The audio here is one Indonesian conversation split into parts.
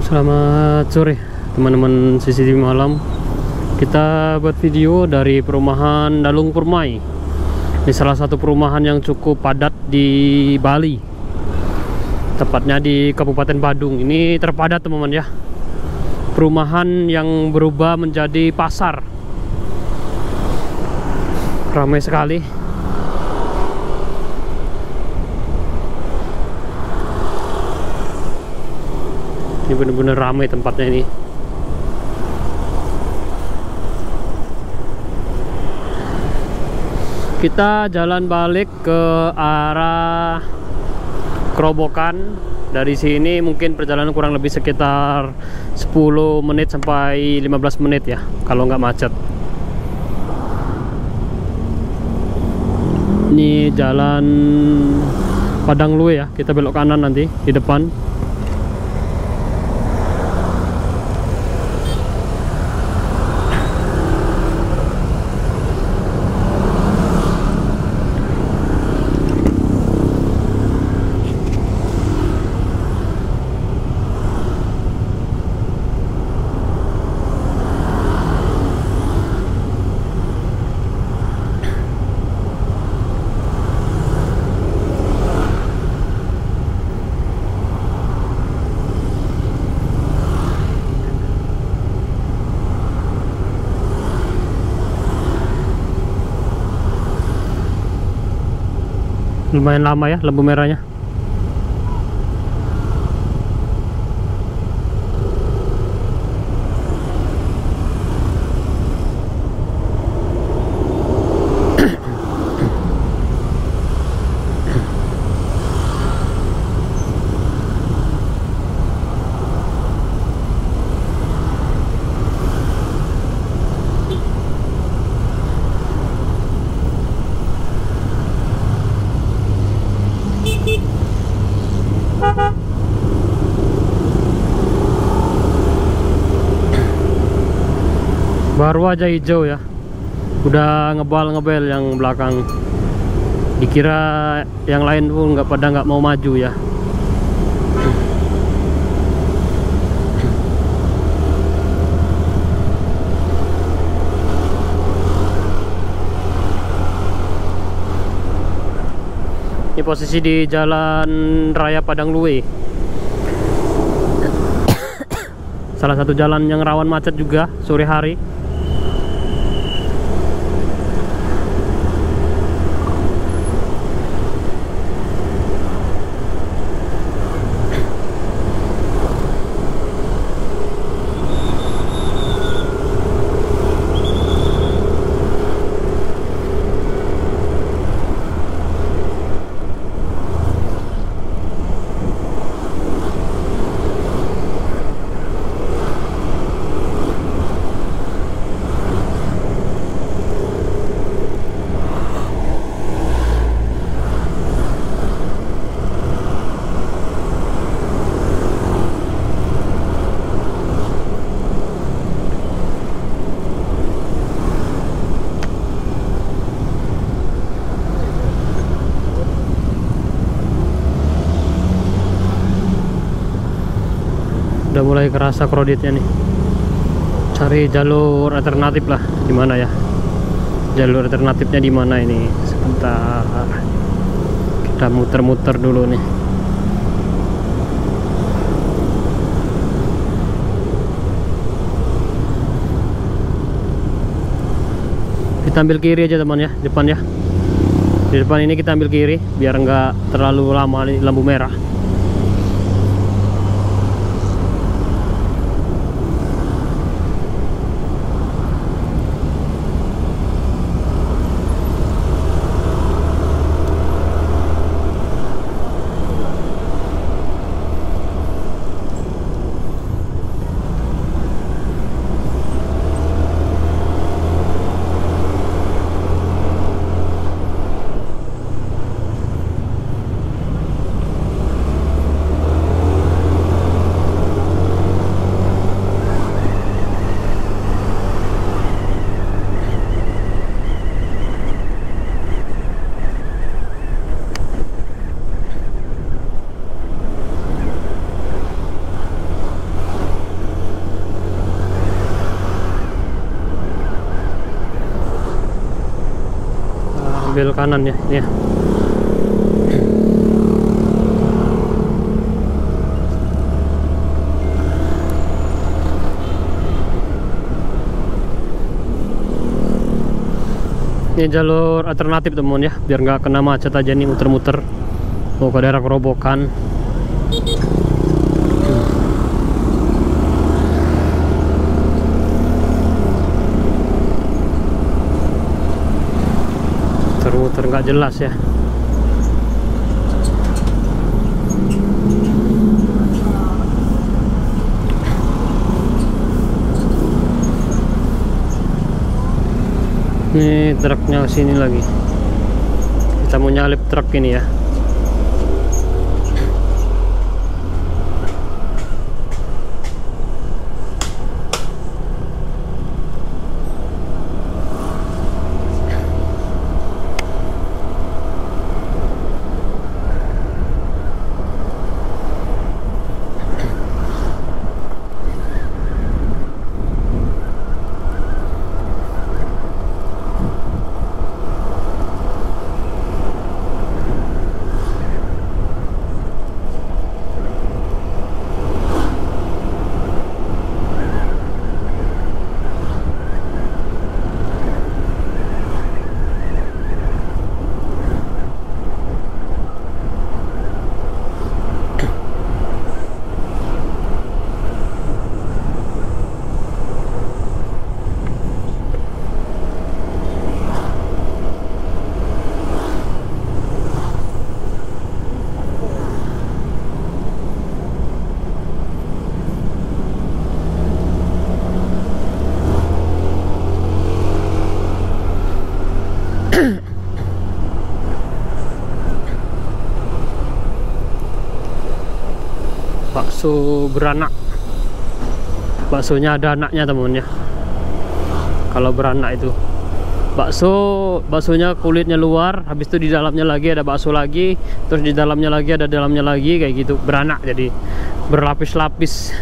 Selamat sore teman-teman CCTV Malam. Kita buat video dari perumahan Dalung Permai. Ini salah satu perumahan yang cukup padat di Bali, tepatnya di Kabupaten Badung. Ini terpadat teman-teman ya. Perumahan yang berubah menjadi pasar. Ramai sekali. Ini benar-benar ramai tempatnya ini. Kita jalan balik ke arah Kerobokan. Dari sini mungkin perjalanan kurang lebih sekitar 10 menit sampai 15 menit ya, kalau nggak macet. Ini jalan Padang Lue ya, kita belok kanan nanti di depan. Lumayan lama ya lampu merahnya. Baru aja hijau ya, udah ngebel yang belakang. Dikira yang lain pun nggak mau maju ya. Ini posisi di Jalan Raya Padang Lue. Salah satu jalan yang rawan macet juga sore hari. Udah mulai kerasa kreditnya nih. Cari jalur alternatif lah, di mana ya? Jalur alternatifnya di mana ini? Sebentar. Kita muter-muter dulu nih. Kita ambil kiri aja teman ya, depan ya. Di depan ini kita ambil kiri biar nggak terlalu lama nih lampu merah. ambil kanan ya, ini ya. Ini jalur alternatif teman ya, biar nggak kena macet aja nih, muter-muter mau ke daerah Kerobokan. Muter-muter nggak jelas ya. Ini truknya sini lagi. Kita mau nyalip truk ini ya. Bakso beranak. Baksonya ada anaknya teman ya. Kalau beranak itu baksonya kulitnya luar, habis itu di dalamnya lagi ada bakso lagi, terus di dalamnya lagi ada dalamnya lagi, kayak gitu. Beranak, jadi berlapis-lapis.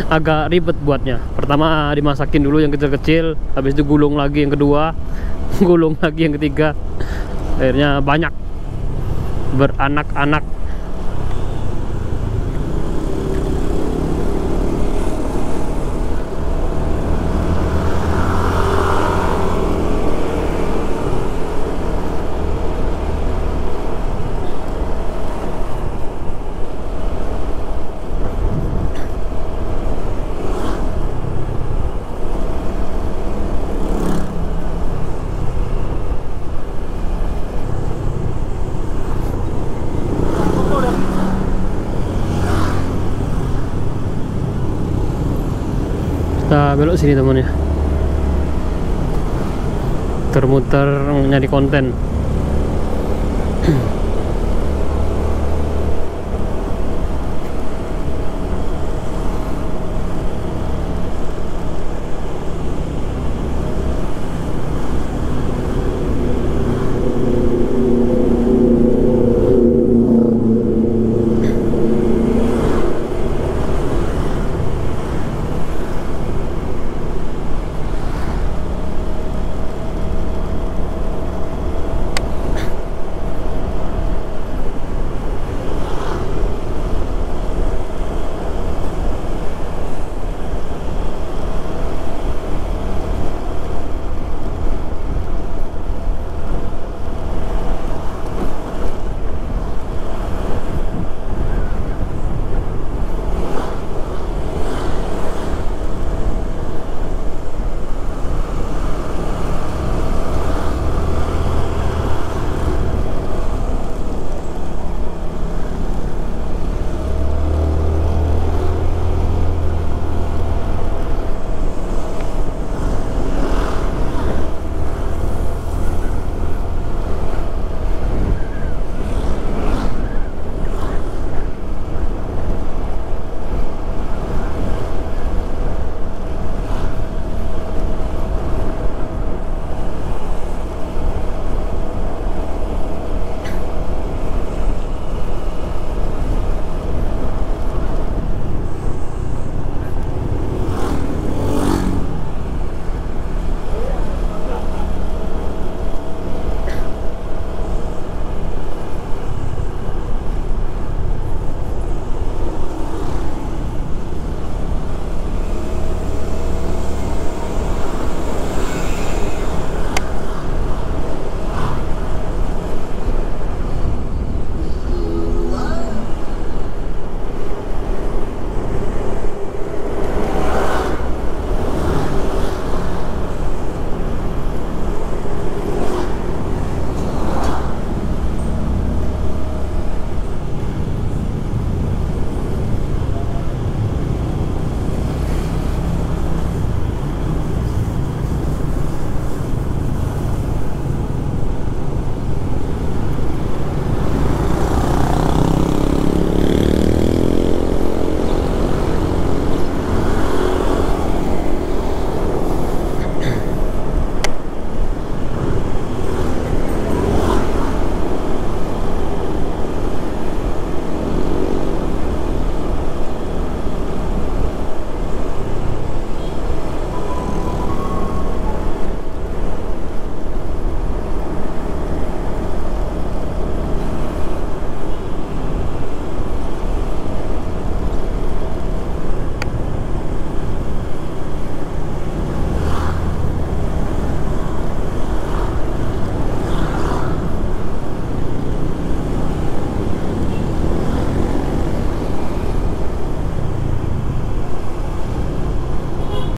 Agak ribet buatnya. Pertama dimasakin dulu yang kecil-kecil, habis itu gulung lagi yang kedua, gulung lagi yang ketiga. Akhirnya banyak beranak-anak. Kita belok sini teman ya, muter-muter nyari konten.